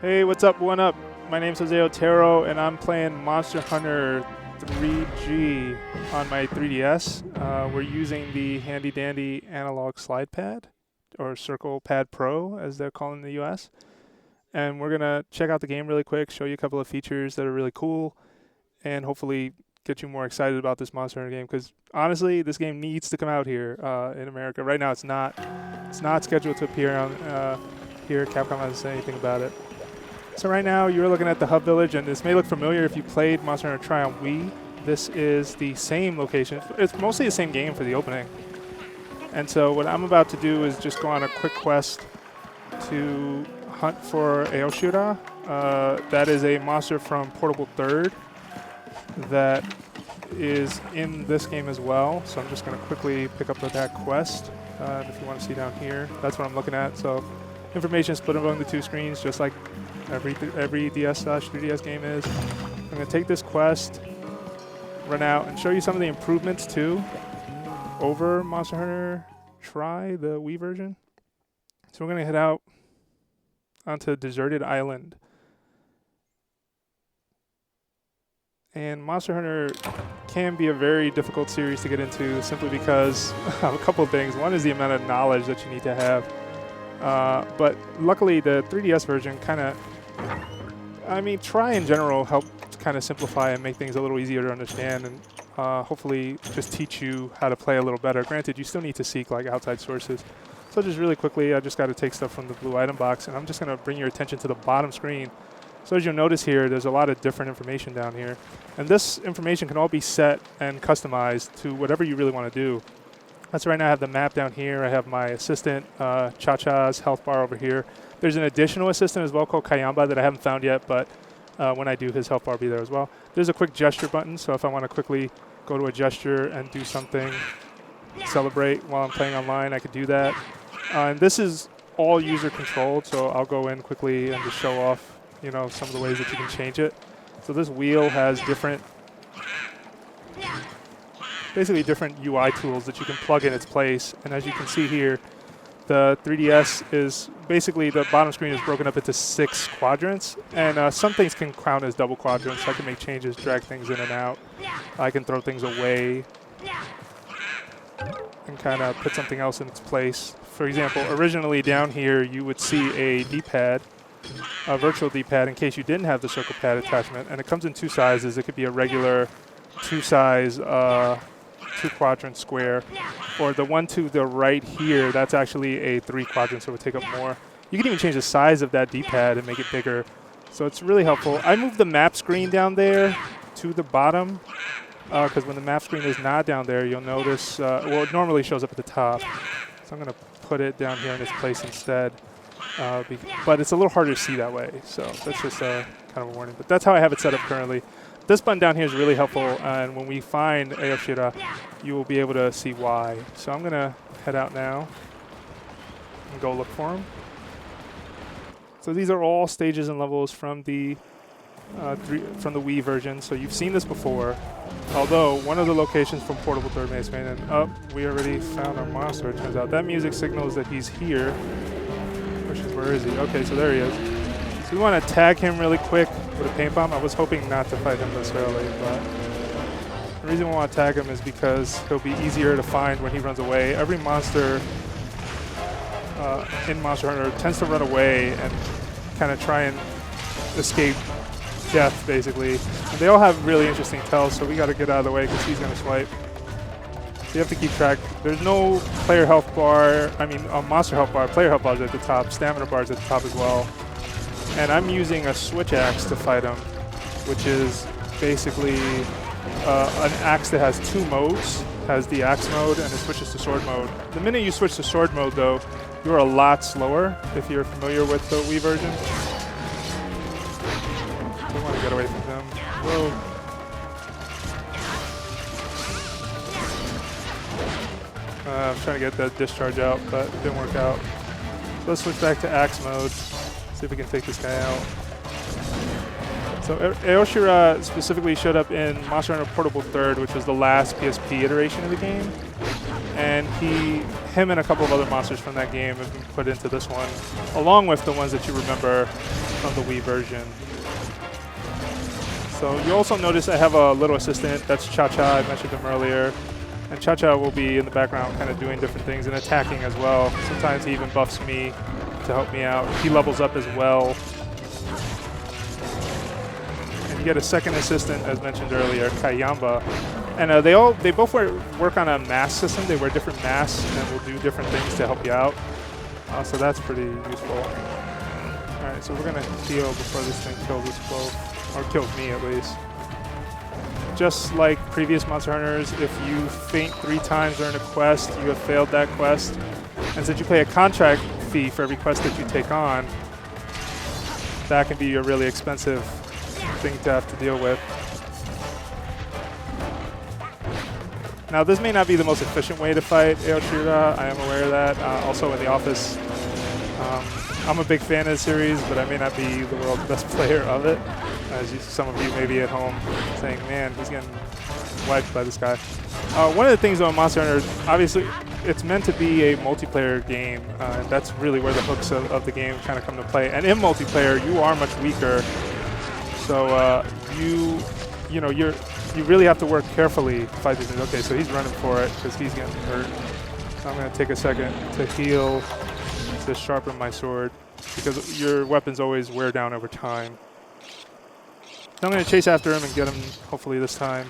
Hey, what's up? One up. My name's Jose Otero, and I'm playing Monster Hunter 3G on my 3DS. We're using the handy dandy analog slide pad, or Circle Pad Pro, as they're calling in the US. And we're gonna check out the game really quick, show you a couple of features that are really cool, and hopefully get you more excited about this Monster Hunter game. Because honestly, this game needs to come out here in America. Right now, it's not. It's not scheduled to appear on here. Capcom hasn't said anything about it. So right now you're looking at the Hub Village, and this may look familiar if you played Monster Hunter Tri on Wii. This is the same location. It's mostly the same game for the opening. And so what I'm about to do is just go on a quick quest to hunt for Aoshira. That is a monster from Portable Third that is in this game as well. So I'm just going to quickly pick up that quest. And if you want to see down here, that's what I'm looking at. So information split among the two screens, just like every DS/3DS game is. I'm going to take this quest, run out, and show you some of the improvements too over Monster Hunter Tri, the Wii version. So we're going to head out onto Deserted Island. And Monster Hunter can be a very difficult series to get into simply because of a couple of things. One is the amount of knowledge that you need to have. But luckily the 3DS version Tri in general helped kind of simplify and make things a little easier to understand, and hopefully just teach you how to play a little better. Granted, you still need to seek like outside sources. So just really quickly, I just got to take stuff from the blue item box, and I'm just going to bring your attention to the bottom screen. So as you'll notice here, there's a lot of different information down here. And this information can all be set and customized to whatever you really want to do. So right now I have the map down here. I have my assistant, Cha-Cha's health bar over here. There's an additional assistant as well called Kayamba that I haven't found yet, but when I do, his health bar will be there as well. There's a quick gesture button, so if I want to quickly go to a gesture and do something, celebrate while I'm playing online, I could do that. And this is all user controlled, so I'll go in quickly and just show off, some of the ways that you can change it. So this wheel has basically different UI tools that you can plug in its place. And as you can see here, the 3DS is basically, the bottom screen is broken up into 6 quadrants. And some things can count as double quadrants. So I can make changes, drag things in and out. I can throw things away and kind of put something else in its place. For example, originally down here, you would see a D-pad, a virtual D-pad, in case you didn't have the circle pad attachment. And it comes in 2 sizes. It could be a regular 2-size 2-quadrant square, or the one to the right here, that's actually a 3-quadrant, so it would take up more. You can even change the size of that D-pad and make it bigger. So it's really helpful. I moved the map screen down there to the bottom, because when the map screen is not down there, you'll notice, it normally shows up at the top. So I'm going to put it down here in its place instead. But it's a little harder to see that way, so that's just kind of a warning. But that's how I have it set up currently. This button down here is really helpful, and when we find Aoshira, you will be able to see why. So I'm going to head out now and go look for him. So these are all stages and levels from the Wii version, so you've seen this before. Although one of the locations from Portable Third may expand, and we already found our monster, it turns out. That music signals that he's here. Where is he? Okay, so there he is. So we want to tag him really quick with a paint bomb. I was hoping not to fight him this early, but the reason we want to tag him is because he'll be easier to find when he runs away. Every monster in Monster Hunter tends to run away and kind of try and escape death, basically. And they all have really interesting tells, so we got to get out of the way because he's going to swipe. So you have to keep track. There's no player health bar, monster health bar. Player health bar is at the top, stamina bar is at the top as well. And I'm using a switch axe to fight him, which is basically an axe that has 2 modes. Has the axe mode and it switches to sword mode. The minute you switch to sword mode, though, you're a lot slower if you're familiar with the Wii version. We want to get away from him. Whoa. I'm trying to get that discharge out, but it didn't work out. So let's switch back to axe mode. See if we can take this guy out. So Aoshira specifically showed up in Monster Hunter Portable Third, which was the last PSP iteration of the game. and him and a couple of other monsters from that game have been put into this one, along with the ones that you remember from the Wii version. So you also notice I have a little assistant. That's Cha-Cha. I mentioned him earlier. And Cha-Cha will be in the background kind of doing different things and attacking as well. Sometimes he even buffs me to help me out. He levels up as well. And you get a second assistant, as mentioned earlier, Kayamba. And they both work on a mask system. They wear different masks and will do different things to help you out. So that's pretty useful. All right, so we're going to heal before this thing kills us both. Or kills me, at least. Just like previous Monster Hunters, if you faint 3 times during a quest, you have failed that quest. And since you pay a contract fee for every quest that you take on, that can be a really expensive thing to have to deal with. Now, this may not be the most efficient way to fight Aoshira. I am aware of that. Also in the office, I'm a big fan of the series, but I may not be the world's best player of it. Some of you may be at home saying, man, he's getting wiped by this guy. One of the things on Monster Hunter, obviously, it's meant to be a multiplayer game, and that's really where the hooks of the game kind of come to play. And in multiplayer, you are much weaker, so you really have to work carefully to fight these things. Okay, so he's running for it because he's getting hurt. So I'm going to take a second to heal, to sharpen my sword, because your weapons always wear down over time. So I'm going to chase after him and get him, hopefully this time.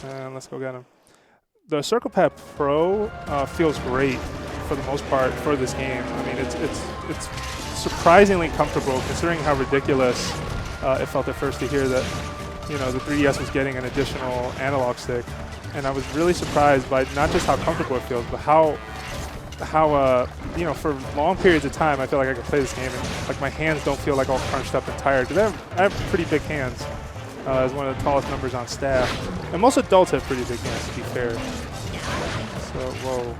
And let's go get him. The Circle Pad Pro feels great for the most part for this game. I mean, it's surprisingly comfortable considering how ridiculous it felt at first to hear that, you know, the 3DS was getting an additional analog stick. And I was really surprised by not just how comfortable it feels, but how you know, for long periods of time, I feel like I can play this game and like my hands don't feel like all crunched up and tired. Because I have pretty big hands, as one of the tallest members on staff, and most adults have pretty big hands, to be fair. So whoa.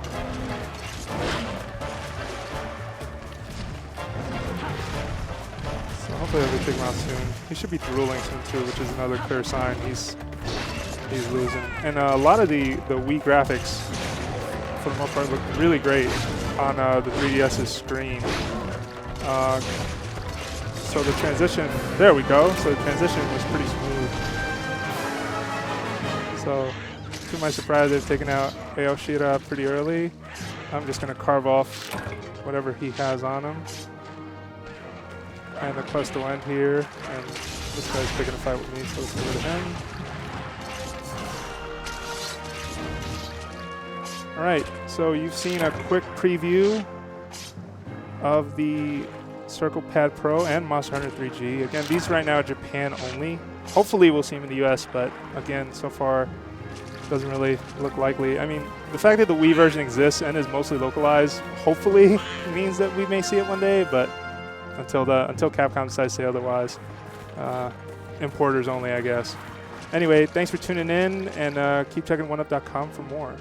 So hopefully I'll take him out soon. He should be drooling soon too, which is another clear sign he's losing. And a lot of the Wii graphics, for the most part, look really great on the 3DS's screen. So the transition, there we go. So the transition was pretty smooth. So to my surprise, they've taken out Aoshira pretty early. I'm just going to carve off whatever he has on him. And the quest will end here. And this guy's picking a fight with me, so let's get rid of him. All right, so you've seen a quick preview of the Circle Pad Pro and Monster Hunter 3G. Again, these right now are Japan only. Hopefully we'll see them in the US, but again, so far doesn't really look likely. I mean, the fact that the Wii version exists and is mostly localized hopefully means that we may see it one day, but until Capcom decides to say otherwise, importers only, I guess. Anyway, thanks for tuning in, and keep checking oneup.com for more.